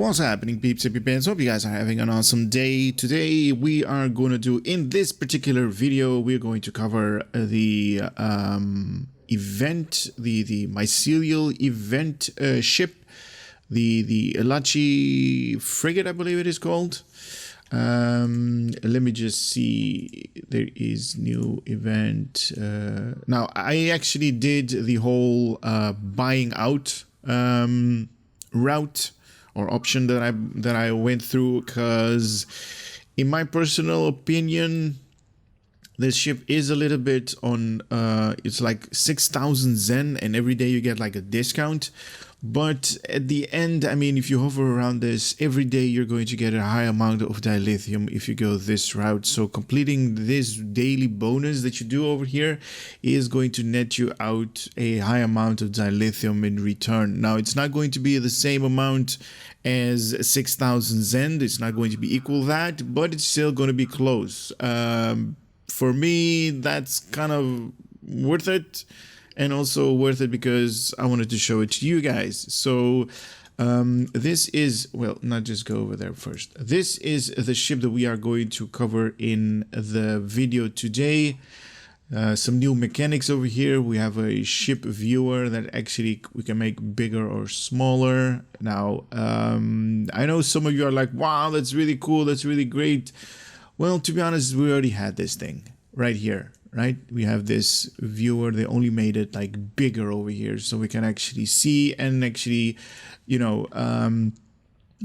What's happening, peeps and peeps? Hope you guys are having an awesome day. Today we are going to do, in this particular video, we're going to cover the event, the mycelial event ship, the Elachi frigate, I believe it is called. Let me just see. There is new event. Now I actually did the whole buying out route or option that I went through, because in my personal opinion, this ship is a little bit on it's like 6,000 Zen, and every day you get like a discount. But at the end, I mean, if you hover around this, every day you're going to get a high amount of dilithium if you go this route. So completing this daily bonus that you do over here is going to net you out a high amount of dilithium in return. Now, it's not going to be the same amount as 6,000 Zen. It's not going to be equal that, but it's still going to be close. For me, that's kind of worth it. And also worth it because I wanted to show it to you guys. So this is, well, not just go over there first. This is the ship that we are going to cover in the video today. Some new mechanics over here. We have a ship viewer that actually we can make bigger or smaller. Now, I know some of you are like, wow, that's really cool. That's really great. Well, to be honest, we already had this thing right here. Right, we have this viewer. They only made it like bigger over here, so we can actually see and actually, you know,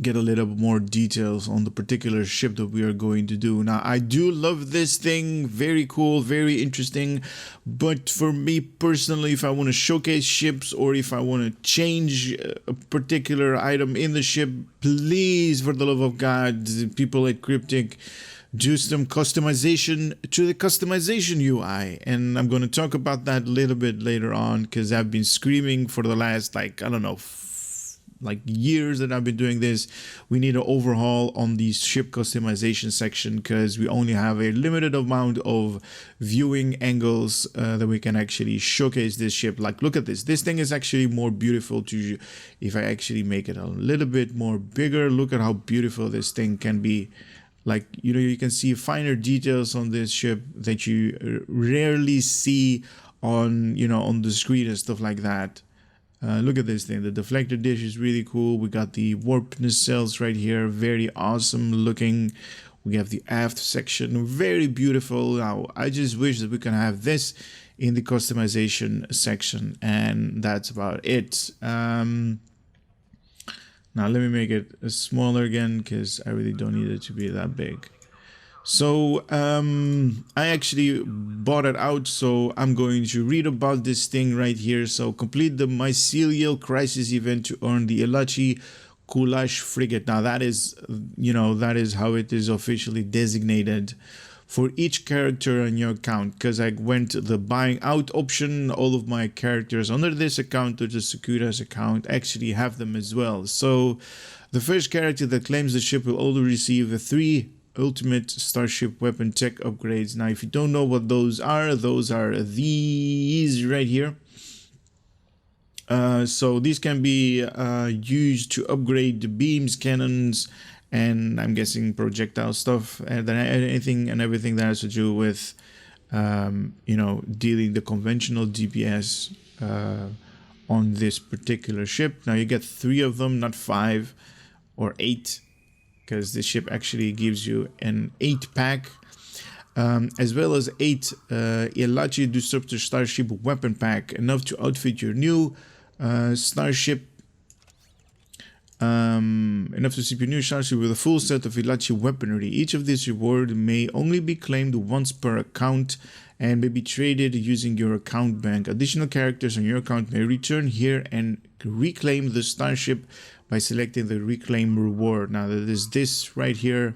get a little more details on the particular ship that we are going to do. Now, I do love this thing. Very cool, very interesting. But for me personally, if I want to showcase ships or if I want to change a particular item in the ship, please, for the love of God, people at Cryptic, do some customization to the customization UI, and I'm going to talk about that a little bit later on, because I've been screaming for the last, like, I don't know, like years that I've been doing this. We need an overhaul on the ship customization section, because we only have a limited amount of viewing angles that we can actually showcase this ship. Like, look at this. This thing is actually more beautiful to, if I actually make it a little bit more bigger, look at how beautiful this thing can be. Like, you know, you can see finer details on this ship that you rarely see on, you know, on the screen and stuff like that. Look at this thing. The deflector dish is really cool. We got the warp nacelles right here. Very awesome looking. We have the aft section. Very beautiful. Now, I just wish that we can have this in the customization section. And that's about it. Now let me make it smaller again, because I really don't need it to be that big. So I actually bought it out, so I'm going to read about this thing right here. So complete the mycelial crisis event to earn the Elachi Qulash frigate. Now that is, you know, that is how it is officially designated for each character on your account, because I went the buying out option. All of my characters under this account or the Securitas account actually have them as well. So the first character that claims the ship will also receive the 3 ultimate starship weapon tech upgrades. Now, if you don't know what those are these right here. So these can be used to upgrade the beams, cannons, and I'm guessing projectile stuff, and anything and everything that has to do with, you know, dealing the conventional DPS on this particular ship. Now you get 3 of them, not 5 or 8, because this ship actually gives you an 8-pack, as well as 8 Elachi Disruptor Starship Weapon Pack, enough to outfit your new starship. Enough to ship your new starship with a full set of Elachi weaponry. Each of these rewards may only be claimed once per account and may be traded using your account bank. Additional characters on your account may return here and reclaim the starship by selecting the reclaim reward. Now there is this right here,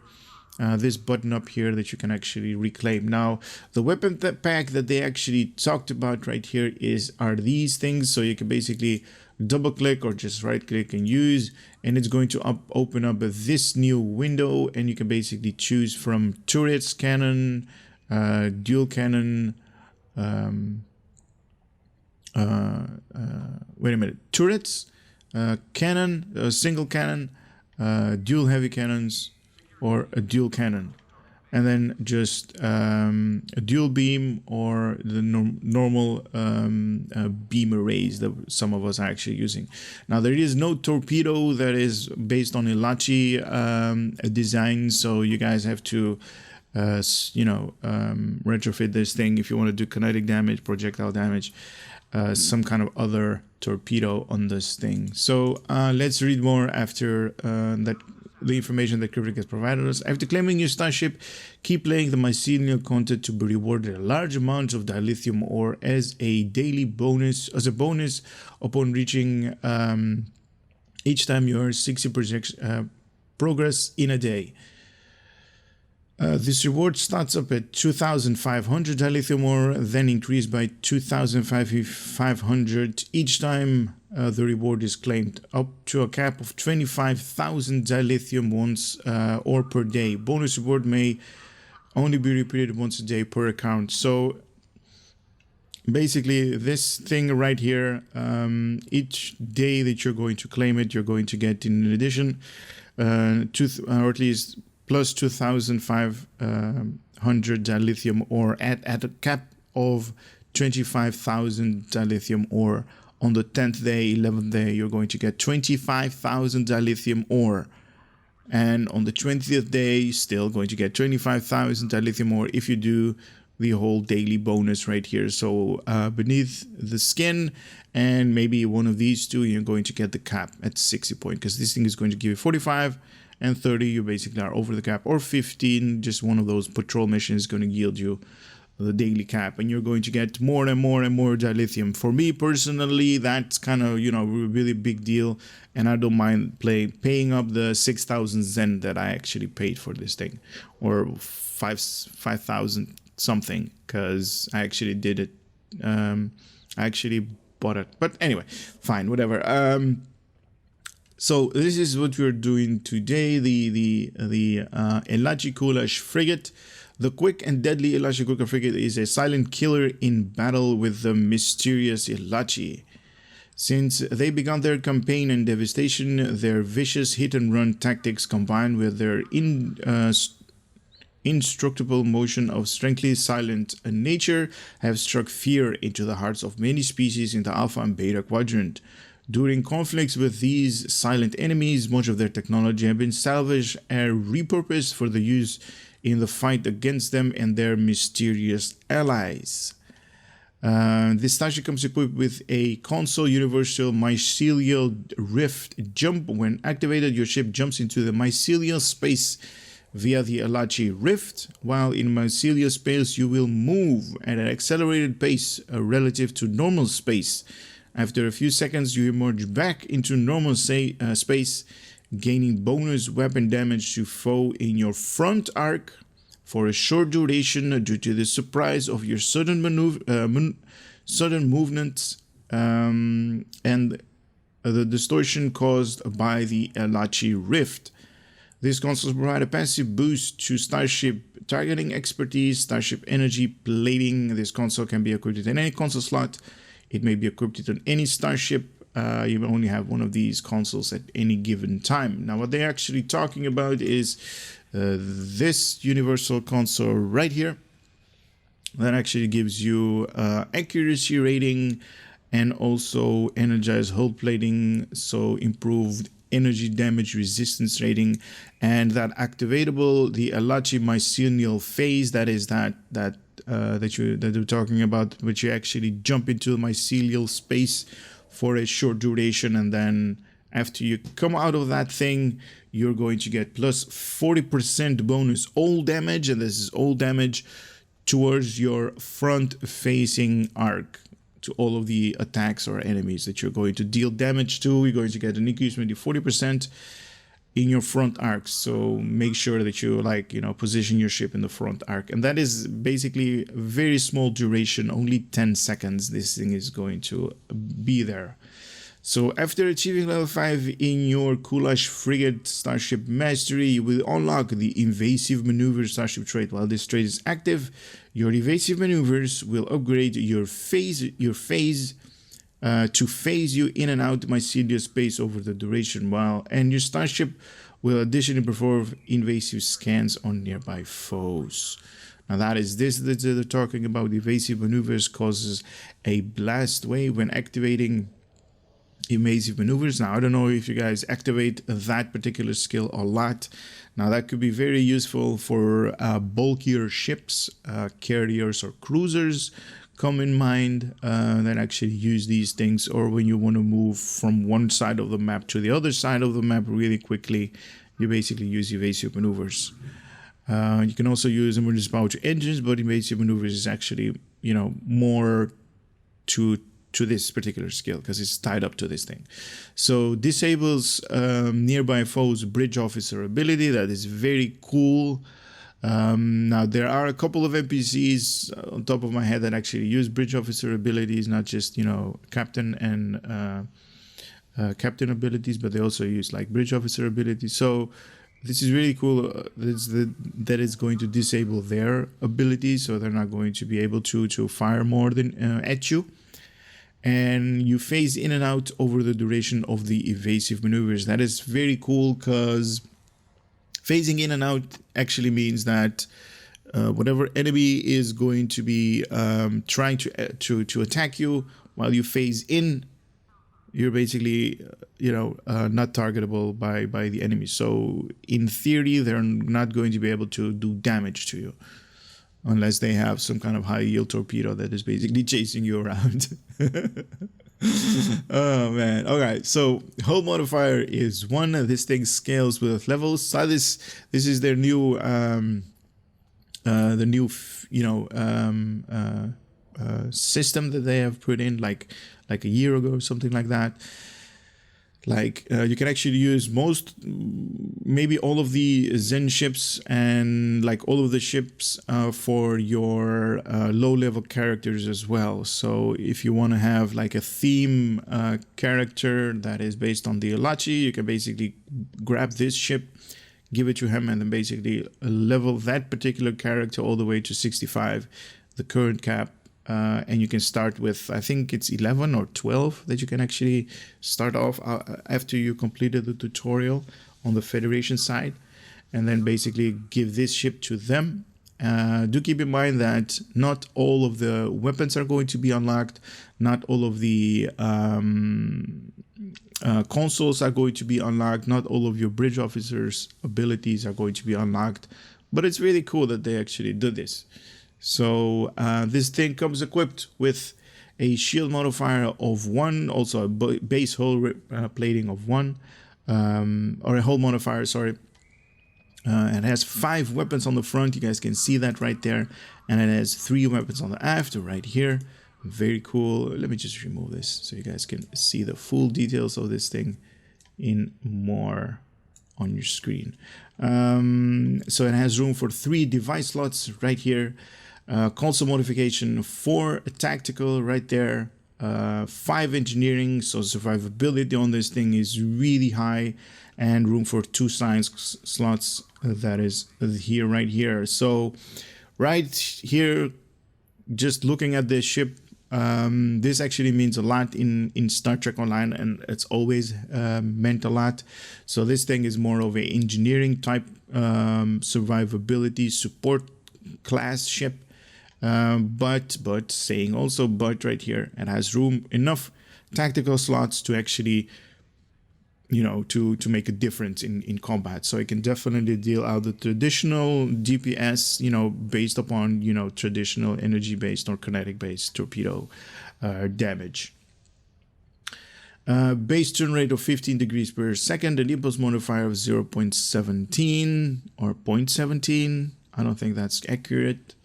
this button up here that you can actually reclaim. Now the weapon pack that they actually talked about right here are these things. So you can basically double click or just right click and use, and it's going to open up this new window, and you can basically choose from turrets, cannon, dual cannon, wait a minute, turrets, cannon, single cannon, dual heavy cannons, or a dual cannon, and then just a dual beam or the normal beam arrays that some of us are actually using. Now, there is no torpedo that is based on Elachi design, so you guys have to retrofit this thing if you want to do kinetic damage, projectile damage, some kind of other torpedo on this thing. So let's read more after the information that Cryptic has provided us. After claiming your starship, keep playing the mycelial content to be rewarded a large amount of dilithium ore as a bonus upon reaching each time your 60% progress in a day. This reward starts up at 2,500 dilithium ore, then increased by 2,500 each time the reward is claimed, up to a cap of 25,000 dilithium ore per day. Bonus reward may only be repeated once a day per account. So basically, this thing right here, each day that you're going to claim it, you're going to get in addition, or at least plus 2,500 dilithium ore at a cap of 25,000 dilithium ore. On the 10th day, 11th day, you're going to get 25,000 dilithium ore. And on the 20th day, still going to get 25,000 dilithium ore if you do the whole daily bonus right here. So beneath the skin and maybe one of these two, you're going to get the cap at 60 points, because this thing is going to give you 45 and 30. You basically are over the cap, or 15. Just one of those patrol missions is going to yield you the daily cap, and you're going to get more and more and more dilithium. For me personally, that's kind of, really big deal, and I don't mind paying up the 6,000 Zen that I actually paid for this thing, or 5,000 something, because I actually did it. I actually bought it, but anyway, fine, whatever. So this is what we're doing today. The Elachi Qulash frigate. The quick and deadly Elachi Qulash frigate is a silent killer in battle with the mysterious Elachi. Since they began their campaign and devastation, their vicious hit-and-run tactics combined with their indestructible motion of strangely silent nature have struck fear into the hearts of many species in the Alpha and Beta quadrant. During conflicts with these silent enemies, much of their technology have been salvaged and repurposed for the use in the fight against them and their mysterious allies. This starship comes equipped with a console universal mycelial rift jump. When activated, your ship jumps into the mycelial space via the Elachi rift. While in mycelial space, you will move at an accelerated pace relative to normal space. After a few seconds, you emerge back into normal space, gaining bonus weapon damage to foe in your front arc for a short duration due to the surprise of your sudden movements and the distortion caused by the Elachi rift. These consoles provide a passive boost to starship targeting expertise, starship energy plating. This console can be equipped in any console slot. It may be equipped on any starship. You only have one of these consoles at any given time. Now, what they're actually talking about is this universal console right here. That actually gives you accuracy rating and also energized hull plating, so improved energy damage resistance rating, and that activatable, the Elachi mycelial phase, that is that we're talking about, which you actually jump into mycelial space for a short duration, and then after you come out of that thing, you're going to get plus 40% bonus all damage, and this is all damage towards your front-facing arc to all of the attacks or enemies that you're going to deal damage to. You're going to get an increasement of 40% in your front arc, so make sure that you position your ship in the front arc, and that is basically very small duration, only 10 seconds this thing is going to be there. So after achieving level 5 in your Qulash frigate starship mastery, you will unlock the invasive maneuver starship trait. While this trait is active, your evasive maneuvers will upgrade your phase to phase you in and out mycelial space over the duration, and your starship will additionally perform invasive scans on nearby foes. Now that is this that they're talking about. Evasive maneuvers causes a blast wave when activating invasive maneuvers. Now I don't know if you guys activate that particular skill a lot. Now that could be very useful for bulkier ships, carriers or cruisers come in mind that actually use these things, or when you want to move from one side of the map to the other side of the map really quickly, you basically use evasive maneuvers. You can also use emergency power to engines, but evasive maneuvers is actually, you know, more to this particular skill because it's tied up to this thing. So disables nearby foes bridge officer ability. That is very cool. Now there are a couple of NPCs on top of my head that actually use bridge officer abilities, not just, you know, captain and captain abilities, but they also use like bridge officer abilities. So this is really cool. That is going to disable their abilities, so they're not going to be able to fire more than at you. And you phase in and out over the duration of the evasive maneuvers. That is very cool because phasing in and out actually means that whatever enemy is going to be trying to attack you while you phase in, you're basically not targetable by the enemy. So in theory, they're not going to be able to do damage to you unless they have some kind of high yield torpedo that is basically chasing you around. Oh man. Alright, so hull modifier is 1. This thing scales with levels. So this is their new system that they have put in like a year ago or something like that. Like you can actually use maybe all of the Zen ships and like all of the ships for your low-level characters as well. So if you want to have like a theme character that is based on the Elachi, you can basically grab this ship, give it to him, and then basically level that particular character all the way to 65, the current cap. And you can start with, I think it's 11 or 12 that you can actually start off after you completed the tutorial on the Federation side, and then basically give this ship to them. Do keep in mind that not all of the weapons are going to be unlocked, not all of the consoles are going to be unlocked, not all of your bridge officers' abilities are going to be unlocked, but it's really cool that they actually did this. So this thing comes equipped with a shield modifier of 1, also a base hull plating of 1, or a hull modifier, sorry. It has 5 weapons on the front, you guys can see that right there, and it has 3 weapons on the aft, right here. Very cool. Let me just remove this so you guys can see the full details of this thing in more on your screen. So it has room for 3 device slots right here. Console modification, 4 tactical right there, 5 engineering, so survivability on this thing is really high, and room for 2 science slots, that is here, right here. So right here, just looking at this ship, this actually means a lot in Star Trek Online, and it's always meant a lot. So this thing is more of a engineering type survivability support class ship. But saying also but right here, it has enough tactical slots to actually, to make a difference in combat. So it can definitely deal out the traditional DPS, based upon, traditional energy-based or kinetic-based torpedo damage. Base turn rate of 15 degrees per second, an impulse modifier of 0.17 or 0.17. I don't think that's accurate,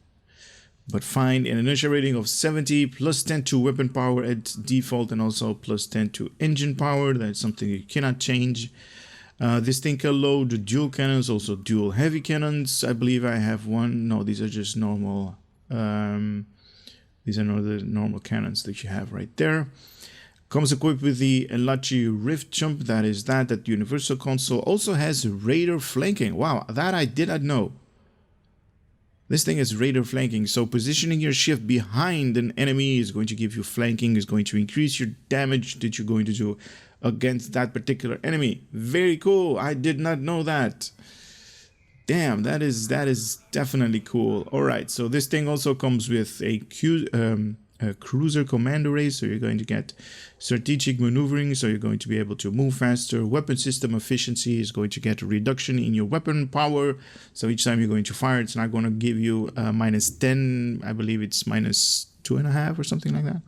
but fine. An inertia rating of 70, plus 10 to weapon power at default, and also plus 10 to engine power. That's something you cannot change. This thing can load dual cannons, also dual heavy cannons. I believe I have one. No, these are just normal. These are not the normal cannons that you have right there. Comes equipped with the Elachi Rift Jump. That is that universal console. Also has radar flanking. Wow, that I did not know. This thing is radar flanking, so positioning your ship behind an enemy is going to give you flanking, is going to increase your damage that you're going to do against that particular enemy. Very cool. I did not know that. Damn, that is definitely cool. All right, so this thing also comes with a cruiser command array, so you're going to get strategic maneuvering, so you're going to be able to move faster. Weapon system efficiency is going to get a reduction in your weapon power, so each time you're going to fire, it's not going to give you -10. I believe it's -2.5 or something like that.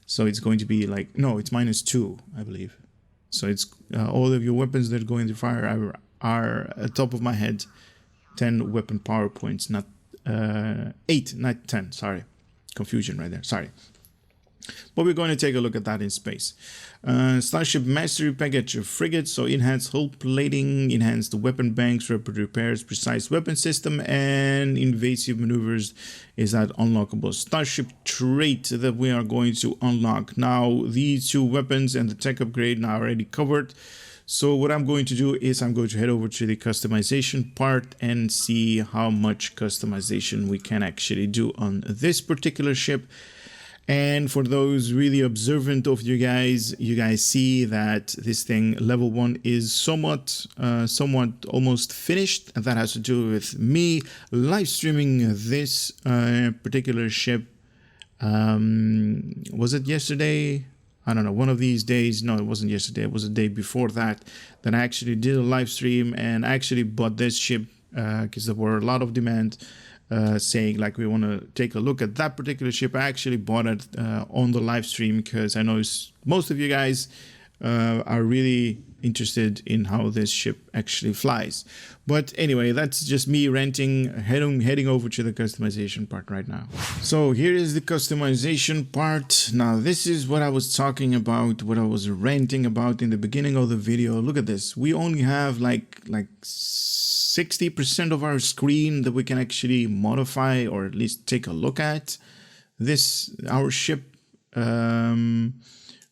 So it's going to be like, no, it's -2, I believe. So it's all of your weapons that are going to fire are at top of my head 10 weapon power points, not 8, not 10, sorry. Confusion right there, sorry. But we're going to take a look at that in space. Starship Mastery Package Frigate, so enhanced hull plating, enhanced weapon banks, rapid repairs, precise weapon system, and invasive maneuvers is that unlockable Starship trait that we are going to unlock. Now, these two weapons and the tech upgrade are already covered. So what I'm going to do is I'm going to head over to the customization part and see how much customization we can actually do on this particular ship. And for those really observant of you guys see that this thing level 1 is somewhat almost finished. And that has to do with me live streaming this particular ship. Was it yesterday? I don't know, one of these days. No, it wasn't yesterday. It was the day before that I actually did a live stream and actually bought this ship because there were a lot of demand saying like we want to take a look at that particular ship. I actually bought it on the live stream because I know most of you guys are really interested in how this ship actually flies. But anyway, that's just me ranting, heading over to the customization part right now. So here is the customization part. Now this is what I was talking about, what I was ranting about in the beginning of the video. Look at this. We only have like 60% of our screen that we can actually modify or at least take a look at. Our ship,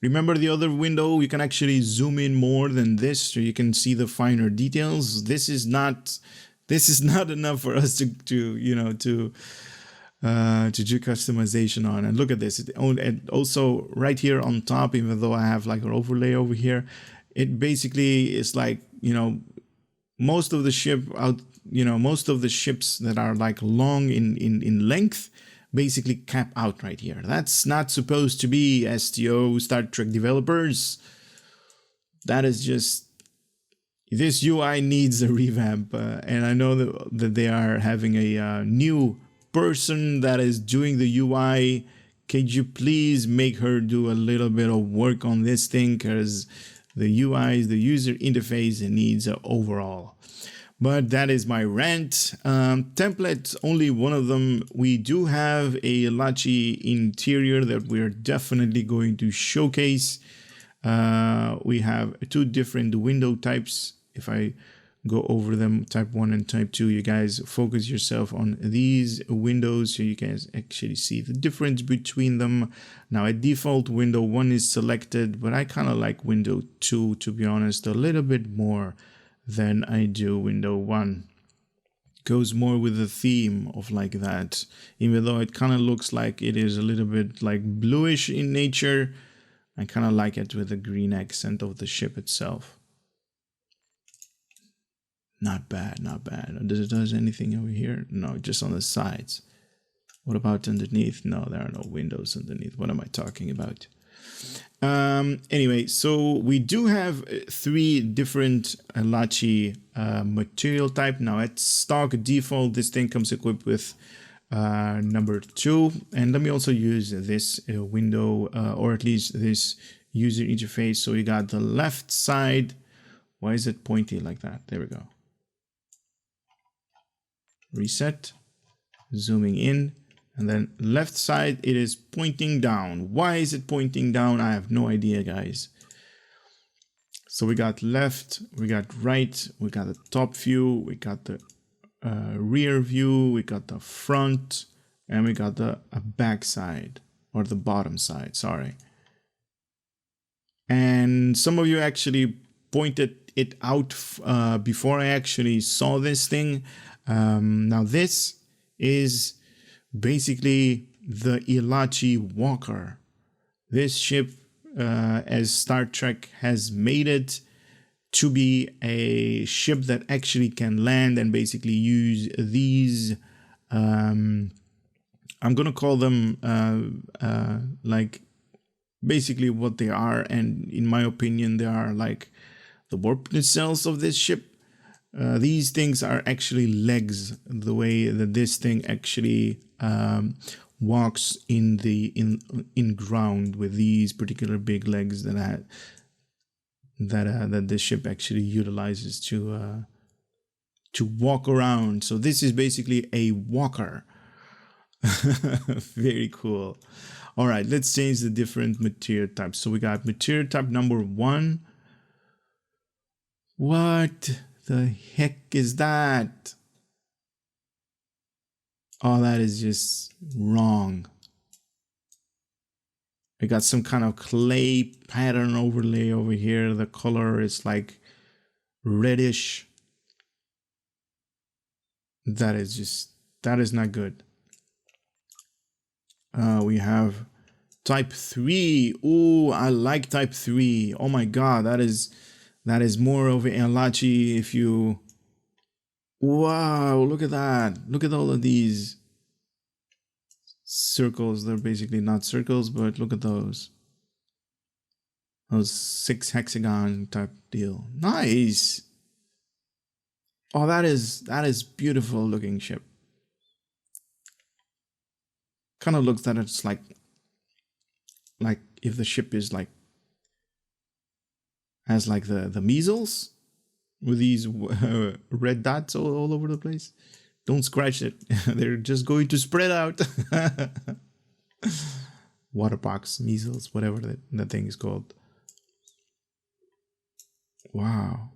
remember the other window, you can actually zoom in more than this so you can see the finer details. This is not enough for us to do customization on. And look at this. And also right here on top, even though I have like an overlay over here, it basically is like, most of the ships that are like long in length basically cap out right here. That's not supposed to be STO Star Trek developers. That is just, this UI needs a revamp, and I know that they are having a new person that is doing the UI. Could you please make her do a little bit of work on this thing, because the UI, the user interface, needs an overhaul. But that is my rant. Templates, only one of them. We do have a Elachi interior that we're definitely going to showcase. We have 2 different window types. If I go over them, type 1 and type 2, you guys focus yourself on these windows so you guys actually see the difference between them. Now, a default window 1 is selected, but I kind of like window 2, to be honest, a little bit more than I do window 1. Goes more with the theme of like that, even though it kind of looks like it is a little bit like bluish in nature. I kind of like it with the green accent of the ship itself. Not bad, not bad. Does anything over here? No, just on the sides. What about underneath? No, there are no windows underneath. What am I talking about? Anyway, so we do have 3 different Elachi material type. Now at stock default, this thing comes equipped with number 2. And let me also use this window, or at least this user interface. So we got the left side. Why is it pointy like that? There we go. Reset, zooming in. And then left side, it is pointing down. Why is it pointing down? I have no idea, guys. So we got left, we got right, we got the top view, we got the rear view, we got the front, and we got the back side, or the bottom side, sorry. And some of you actually pointed it out before I actually saw this thing. Now this is basically the Elachi Walker. This ship as Star Trek has made it to be a ship that actually can land and basically use these, I'm gonna call them like basically what they are, and in my opinion they are like the warp nacelles of this ship. These things are actually legs, the way that this thing actually walks in the ground with these particular big legs that this ship actually utilizes to walk around. So this is basically a walker. Very cool. All right, let's change the different material types. So we got material type number 1. What the heck is that? Oh, that is just wrong. I got some kind of clay pattern overlay over here. The color is like reddish. That is not good. We have type 3. Oh, I like type 3. Oh my god, that is more of an Elachi. If you, wow, look at that. Look at all of these circles. They're basically not circles, but look at those 6 hexagon type deal. Nice. Oh, that is beautiful looking ship. Kind of looks that it's like if the ship is like has like the measles with these red dots all over the place. Don't scratch it. They're just going to spread out. Waterpox, measles, whatever that thing is called. Wow.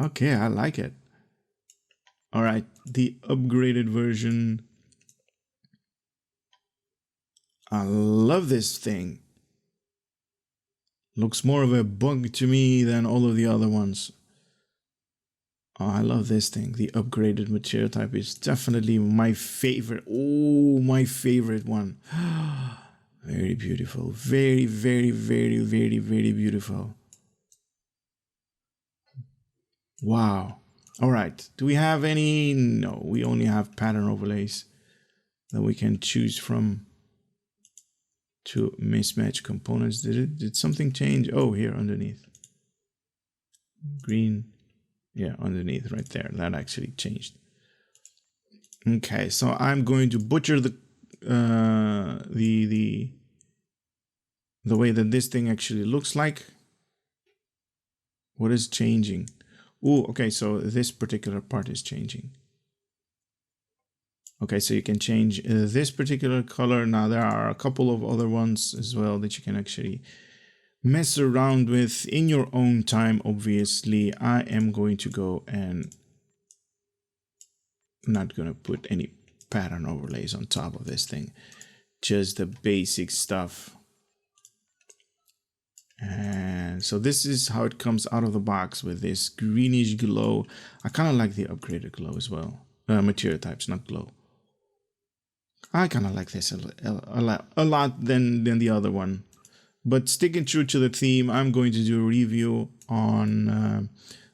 Okay, I like it. All right, the upgraded version. I love this thing. Looks more of a bug to me than all of the other ones. Oh, I love this thing. The upgraded material type is definitely my favorite. Oh, my favorite one. Very beautiful. Very, very, very, very, very beautiful. Wow. All right. Do we have any? No, we only have pattern overlays that we can choose from to mismatch components. Did something change? Oh, here underneath. Green. Yeah, underneath right there. That actually changed. Okay, so I'm going to butcher the way that this thing actually looks like. What is changing? Oh, okay, so this particular part is changing. Okay, so you can change this particular color. Now there are a couple of other ones as well that you can actually mess around with in your own time. Obviously, I am going to go and not going to put any pattern overlays on top of this thing. Just the basic stuff. And so this is how it comes out of the box with this greenish glow. I kind of like the upgraded glow as well. Material types, not glow. I kind of like this a lot than the other one. But sticking true to the theme, I'm going to do a review on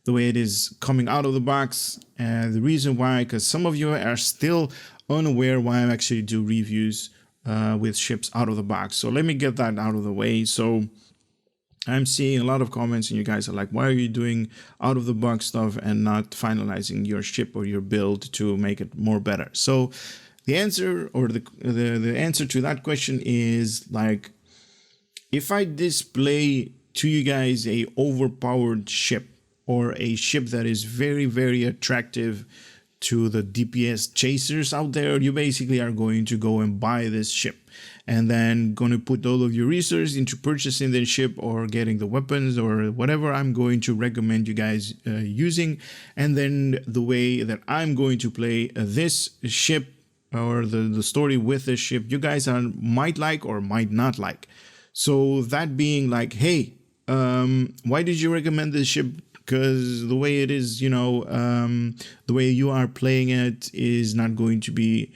the way it is coming out of the box. And the reason why, because some of you are still unaware why I actually do reviews with ships out of the box. So let me get that out of the way. So I'm seeing a lot of comments and you guys are like, why are you doing out of the box stuff and not finalizing your ship or your build to make it more better? So the answer, or the answer to that question is like, if I display to you guys a overpowered ship or a ship that is very, very attractive to the DPS chasers out there, you basically are going to go and buy this ship and then going to put all of your resources into purchasing the ship or getting the weapons or whatever I'm going to recommend you guys using. And then the way that I'm going to play this ship or the story with this ship, you guys might like or might not like. So that being like, hey, why did you recommend this ship? Because the way it is, you know, the way you are playing it is not going to be,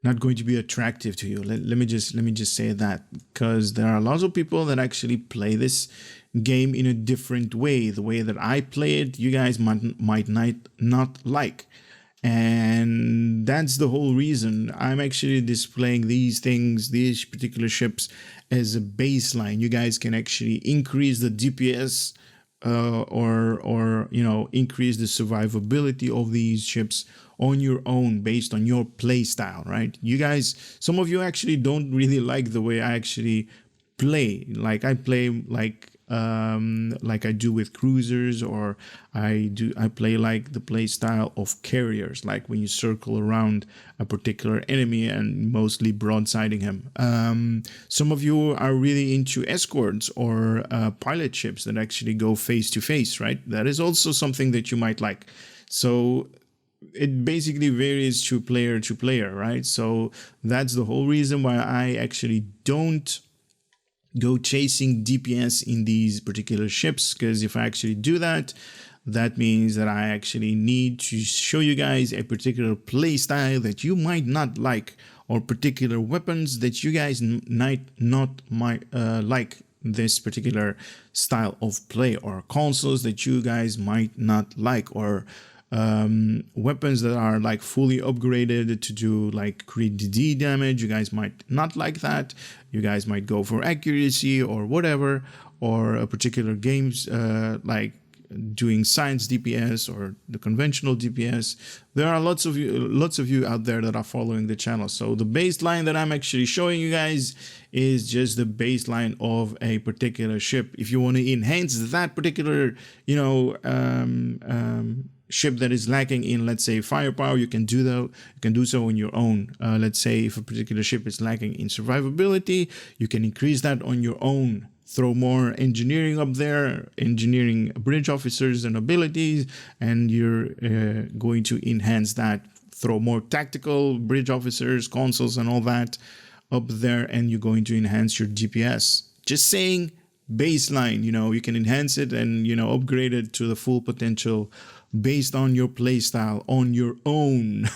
not going to be attractive to you. Let me just say that, because there are lots of people that actually play this game in a different way. The way that I play it, you guys might not like. And that's the whole reason I'm actually displaying these things, these particular ships, as a baseline. You guys can actually increase the DPS or you know, increase the survivability of these ships on your own based on your play style, right? You guys, some of you actually don't really like the way I actually play. Like I play like I do with cruisers, or I play like the play style of carriers, like when you circle around a particular enemy and mostly broadsiding him. Some of you are really into escorts or pilot ships that actually go face to face, right? That is also something that you might like. So it basically varies to player, right? So that's the whole reason why I actually don't go chasing DPS in these particular ships, because if I actually do that, that means that I actually need to show you guys a particular play style that you might not like, or particular weapons that you guys might not like this particular style of play, or consoles that you guys might not like, or weapons that are like fully upgraded to do like crit DD damage. You guys might not like that. You guys might go for accuracy or whatever, or a particular games like doing science DPS or the conventional DPS. There are lots of you out there that are following the channel. So the baseline that I'm actually showing you guys is just the baseline of a particular ship. If you want to enhance that particular, you know, ship that is lacking in, let's say, firepower, you can do that. You can do so on your own. Let's say if a particular ship is lacking in survivability, you can increase that on your own. Throw more engineering up there, engineering bridge officers and abilities, and you're going to enhance that. Throw more tactical bridge officers, consoles, and all that up there, and you're going to enhance your DPS. Just saying, baseline, you know, you can enhance it and, you know, upgrade it to the full potential based on your playstyle on your own.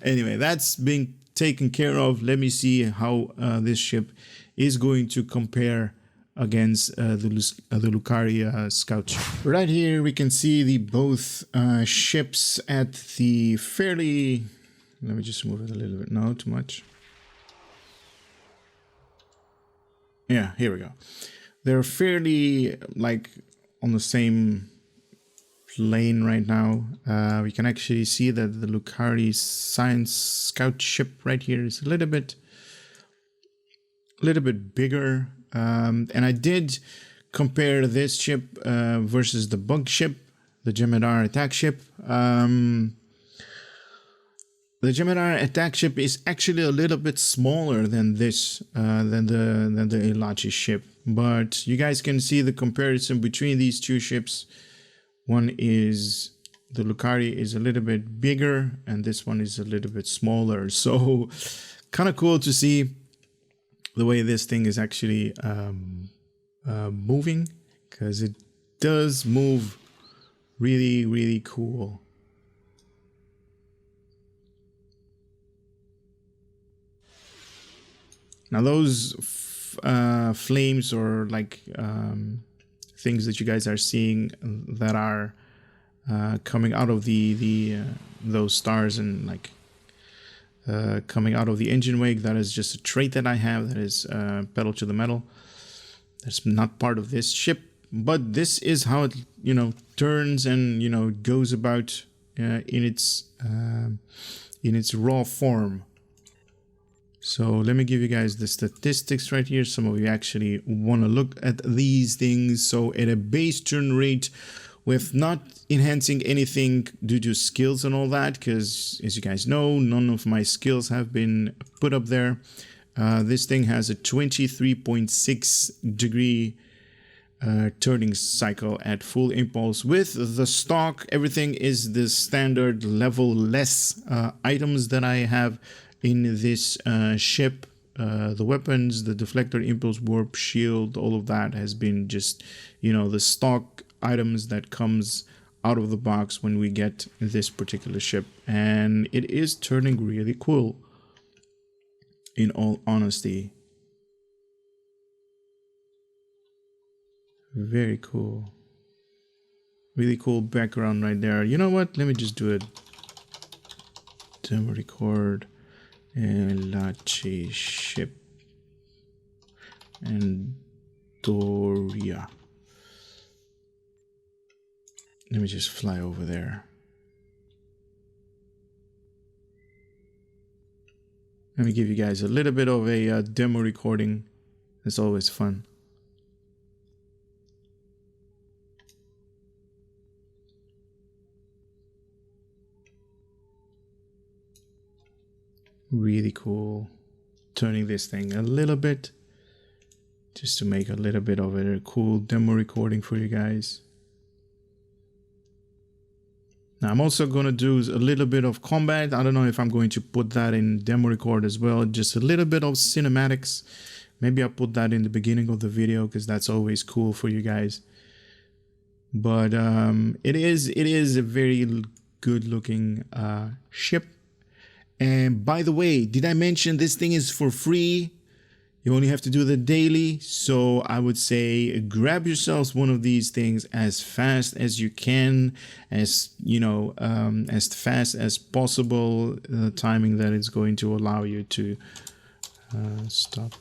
Anyway, that's being taken care of. Let me see how this ship is going to compare against the Lucari scout ship. Right here we can see the both ships at the fairly, let me just move it a little bit, no, too much. Yeah, here we go. They're fairly like on the same plane right now. We can actually see that the Lucari science scout ship right here is a little bit bigger, and I did compare this ship versus the bug ship, the Jem'Hadar attack ship. The Jem'Hadar attack ship is actually a little bit smaller than this, than the Elachi ship, but you guys can see the comparison between these two ships. One is, the Lucari is a little bit bigger, and this one is a little bit smaller. So kind of cool to see the way this thing is actually moving, because it does move really, really cool. Now those flames, or like things that you guys are seeing that are coming out of those stars and like coming out of the engine wake, that is just a trait that I have, that is pedal to the metal. That's not part of this ship, but this is how it, you know, turns and, you know, goes about in its raw form. So let me give you guys the statistics right here. Some of you actually want to look at these things. So at a base turn rate, with not enhancing anything due to skills and all that, because as you guys know, none of my skills have been put up there. This thing has a 23.6 degree turning cycle at full impulse. With the stock, everything is the standard level less items that I have in this ship. The weapons, the deflector, impulse, warp, shield, all of that has been just, you know, the stock items that comes out of the box when we get this particular ship, and it is turning really cool. in all honesty. Very cool. Really cool background right there. You know what? Let me just do it. Demo record Elachi ship and Doria. Let me just fly over there. Let me give you guys a little bit of a demo recording. It's always fun. Really cool. Turning this thing a little bit just to make a little bit of a cool demo recording for you guys. Now I'm also going to do a little bit of combat. I don't know if I'm going to put that in demo record as well. Just a little bit of cinematics. Maybe I'll put that in the beginning of the video because that's always cool for you guys. But it is a very good looking ship. And by the way, did I mention this thing is for free? You only have to do the daily. So I would say grab yourselves one of these things as fast as you can, as you know, as fast as possible. The timing that it's going to allow you to stop.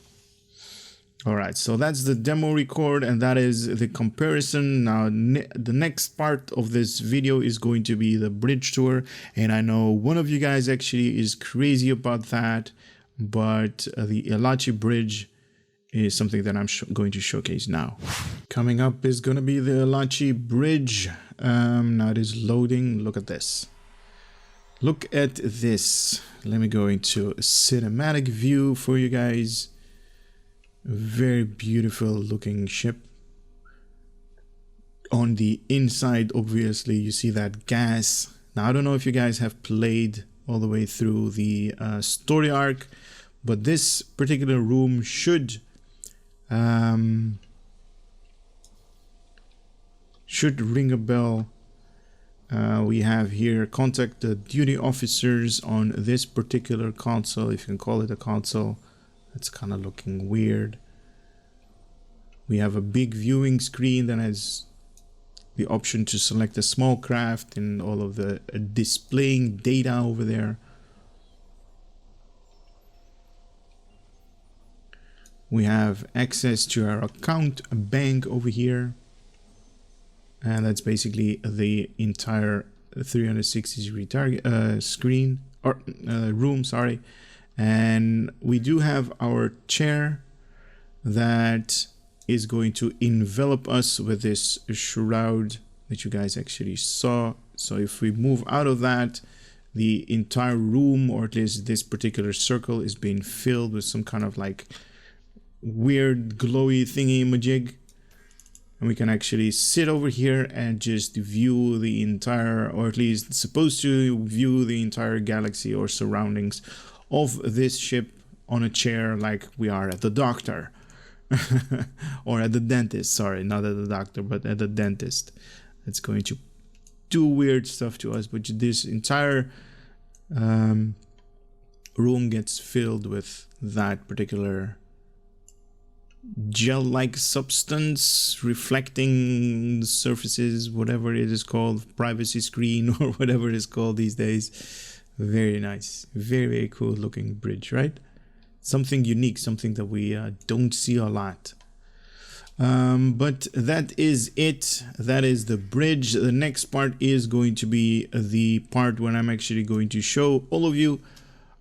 All right, so that's the demo record, and that is the comparison. Now, the next part of this video is going to be the bridge tour, and I know one of you guys actually is crazy about that, but the Elachi bridge is something that I'm going to showcase now. Coming up is going to be the Elachi bridge. Now it is loading. Look at this. Look at this. Let me go into a cinematic view for you guys. Very beautiful looking ship. On the inside, obviously, you see that gas. Now, I don't know if you guys have played all the way through the story arc, but this particular room should ring a bell. We have here contact the duty officers on this particular console, if you can call it a console. It's kind of looking weird. We have a big viewing screen that has the option to select a small craft and all of the displaying data over there. We have access to our account bank over here. And that's basically the entire 360-degree target screen or room, sorry. And we do have our chair that is going to envelop us with this shroud that you guys actually saw. So if we move out of that, the entire room, or at least this particular circle, is being filled with some kind of like weird glowy thingy majig. And we can actually sit over here and just view the entire, or at least supposed to view the entire galaxy or surroundings of this ship on a chair, like we are at the doctor. Or at the dentist, sorry, not at the doctor, but at the dentist. It's going to do weird stuff to us, but this entire room gets filled with that particular gel-like substance, reflecting surfaces, whatever it is called, privacy screen or whatever it is called these days. Very nice, very, very cool looking bridge, right? Something unique, something that we don't see a lot. But that is it. That is the bridge. The next part is going to be the part when I'm actually going to show all of you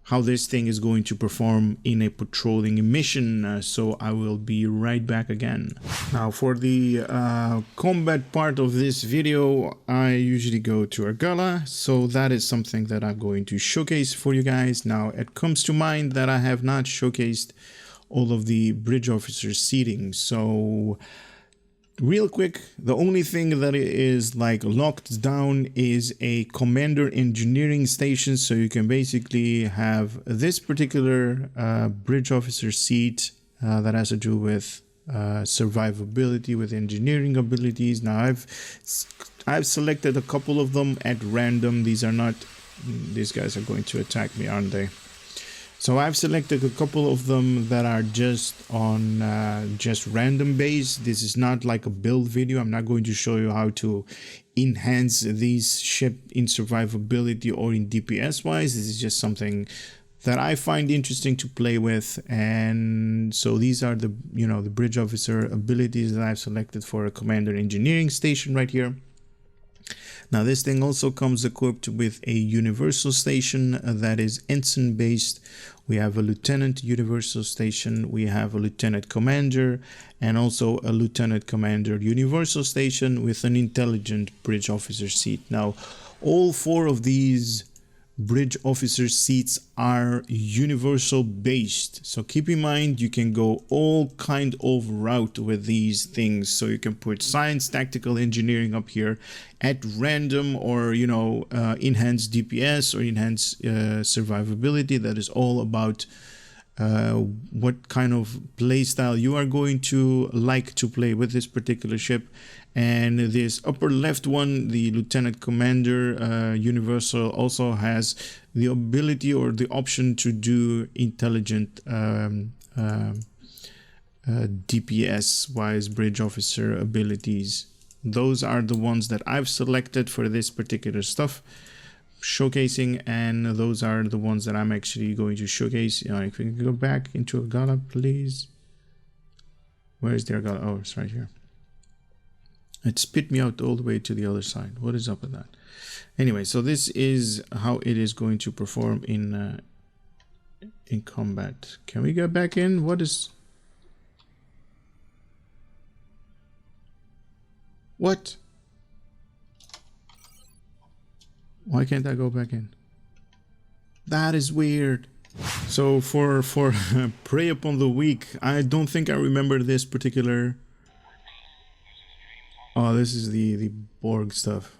how this thing is going to perform in a patrolling mission. So I will be right back again. Now for the combat part of this video, I usually go to Argala. So that is something that I'm going to showcase for you guys. Now it comes to mind that I have not showcased all of the bridge officer seating. So real quick, the only thing that is like locked down is a commander engineering station. So you can basically have this particular bridge officer seat that has to do with survivability, with engineering abilities. Now I've selected a couple of them at random. These guys are going to attack me, aren't they? So I've selected a couple of them that are just on just random base. This is not like a build video. I'm not going to show you how to enhance these ship in survivability or in DPS wise. This is just something that I find interesting to play with. And so these are the, you know, the bridge officer abilities that I've selected for a commander engineering station right here. Now this thing also comes equipped with a universal station that is ensign based. We have a lieutenant universal station, we have a lieutenant commander, and also a lieutenant commander universal station with an intelligent bridge officer seat. Now all four of these bridge officer seats are universal based, so keep in mind you can go all kind of route with these things. So you can put science, tactical engineering up here at random, or you know, enhance DPS or enhance survivability. That is all about what kind of play style you are going to like to play with this particular ship. And this upper left one, the lieutenant commander universal, also has the ability or the option to do intelligent DPS wise bridge officer abilities. Those are the ones that I've selected for this particular stuff showcasing, and those are the ones that I'm actually going to showcase. If we can go back into Agala, please. Where is the Agala? Oh, it's right here. It spit me out all the way to the other side. What is up with that? Anyway, so this is how it is going to perform in combat. Can we get back in? What is... What? Why can't I go back in? That is weird. So for Prey Upon the Weak, I don't think I remember this particular... Oh, this is the Borg stuff.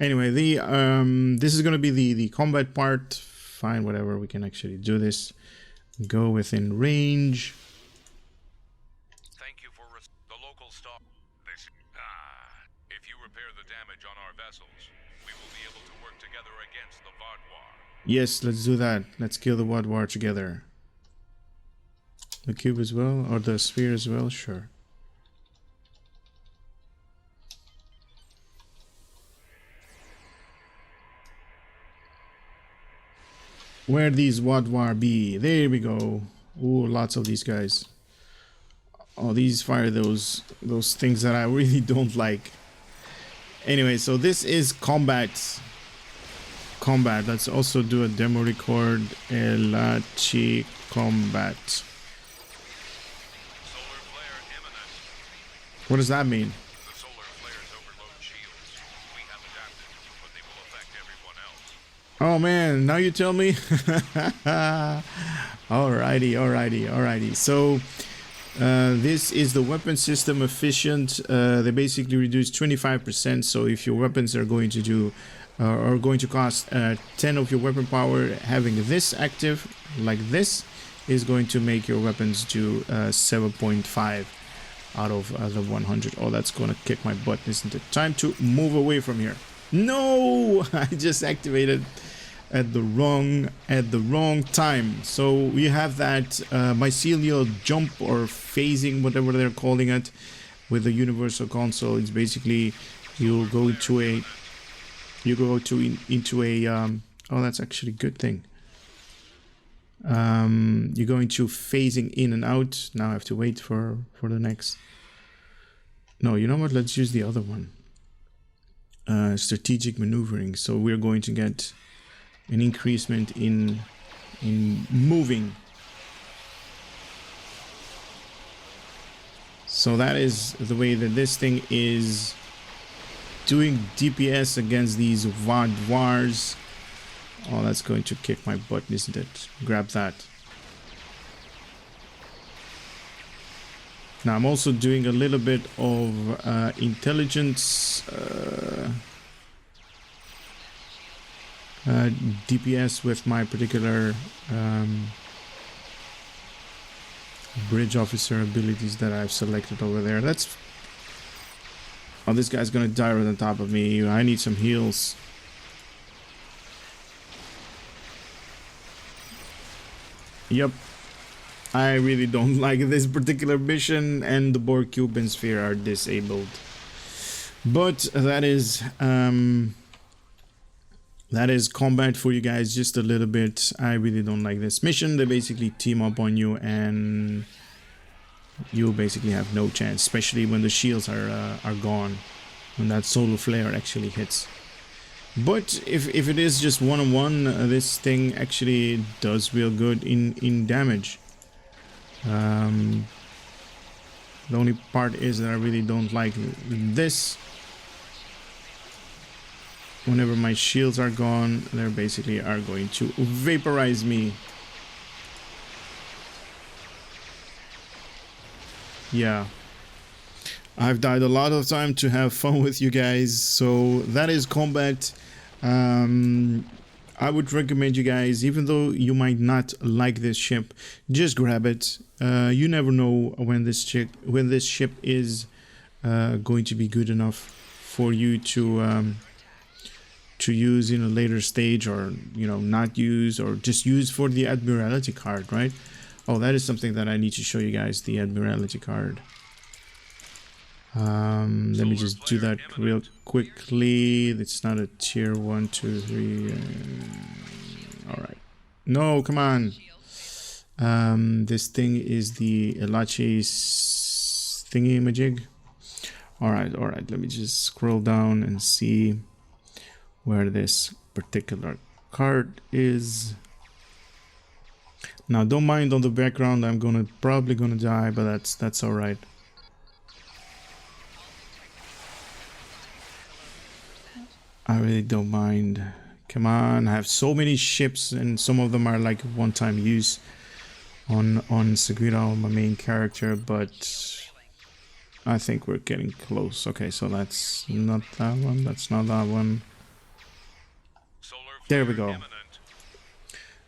Anyway, this is gonna be the combat part. Fine, whatever, we can actually do this. Go within range. Thank you for the local stop. If you repair the damage on our vessels, we will be able to work together against the Wadwar. Yes, let's do that. Let's kill the Wadwar together. The cube as well, or the sphere as well, sure. Where these Wadwar be? There we go. Ooh, lots of these guys. Oh, these fire those things that I really don't like. Anyway, so this is combat. Let's also do a demo record. Elachi combat. Solar flare imminent. What does that mean? The solar flares overload shields. We have adapted, but they will affect everyone else. Oh man, now you tell me. Alrighty. So this is the weapon system efficient. They basically reduce 25%. So if your weapons are going to do are going to cost 10 of your weapon power, having this active like this is going to make your weapons do 7.5 out of the 100. Oh, that's gonna kick my butt, isn't it? Time to move away from here. No, I just activated at the wrong time. So we have that mycelial jump or phasing, whatever they're calling it, with the universal console. It's basically you go to a oh, that's actually a good thing. You're going to phasing in and out. Now I have to wait for the next. No, you know what? Let's use the other one. Strategic maneuvering. So we're going to get an increasement in moving. So that is the way that this thing is doing DPS against these Wadwars. Oh, that's going to kick my butt, isn't it? Grab that. Now I'm also doing a little bit of intelligence DPS with my particular bridge officer abilities that I've selected over there. That's... Oh, this guy's gonna die right on top of me. I need some heals. Yep. I really don't like this particular mission, and the Borg Cube and Sphere are disabled. But that is combat for you guys, just a little bit. I really don't like this mission. They basically team up on you, and you basically have no chance, especially when the shields are gone, when that solar flare actually hits. But if it is just one-on-one, this thing actually does real good in damage. The only part is that I really don't like this. Whenever my shields are gone, they basically are going to vaporize me. Yeah. I've died a lot of time to have fun with you guys, so that is combat. I would recommend you guys, even though you might not like this ship, just grab it. You never know when this ship is going to be good enough for you to use in a later stage, or not use, or just use for the Admiralty card, right? Oh, that is something that I need to show you guys, the Admiralty card. Let me just do that real quickly. It's not a tier 1, 2, 3. All right. No, come on. This thing is the Elachi thingy-majig. All right. Let me just scroll down and see where this particular card is. Now, don't mind on the background. I'm probably gonna die, but that's all right. I really don't mind. Come on, I have so many ships, and some of them are like one-time use on Seguira, my main character, but I think we're getting close. Okay, so that's not that one, that's not that one. There we go.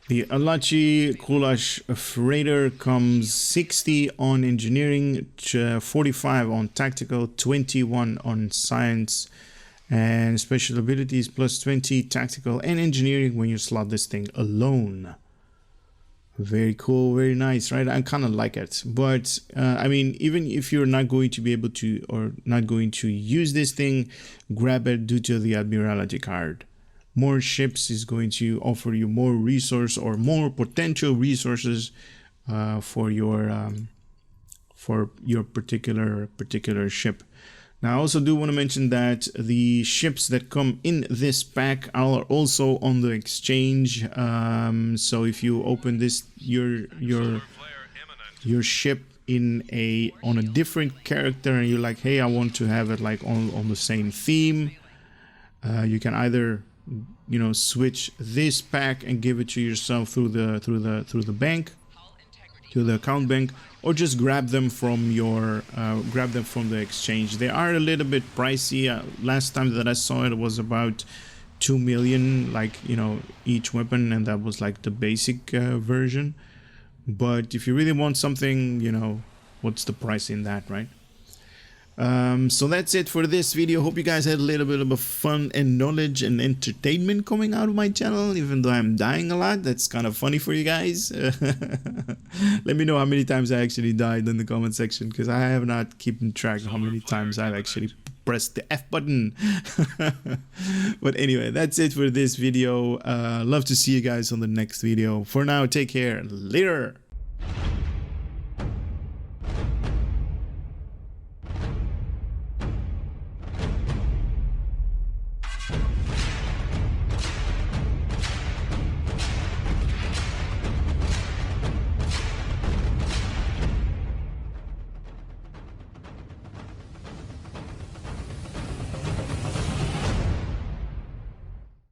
The Elachi Qulash freighter comes 60 on engineering, 45 on tactical, 21 on science, and special abilities plus 20 tactical and engineering when you slot this thing alone. Very cool, very nice, right? I kind of like it. But I mean, even if you're not going to be able to, or not going to use this thing, grab it due to the Admiralty card. More ships is going to offer you more resource, or more potential resources for your particular ship. Now, I also do want to mention that the ships that come in this pack are also on the exchange. So if you open this your ship on a different character, and you're like, hey, I want to have it like on the same theme, you can either switch this pack and give it to yourself through the bank, to the account bank, or just grab them from the exchange. They are a little bit pricey. Last time that I saw it was about 2 million, like each weapon, and that was like the basic version. But if you really want something, what's the price in that, right? So that's it for this video. Hope you guys had a little bit of fun and knowledge and entertainment coming out of my channel, even though I'm dying a lot. That's kind of funny for you guys. Let me know how many times I actually died in the comment section, because I have not keeping track of how many times I've actually pressed the F button. But anyway, that's it for this video. Love to see you guys on the next video. For now, take care. Later.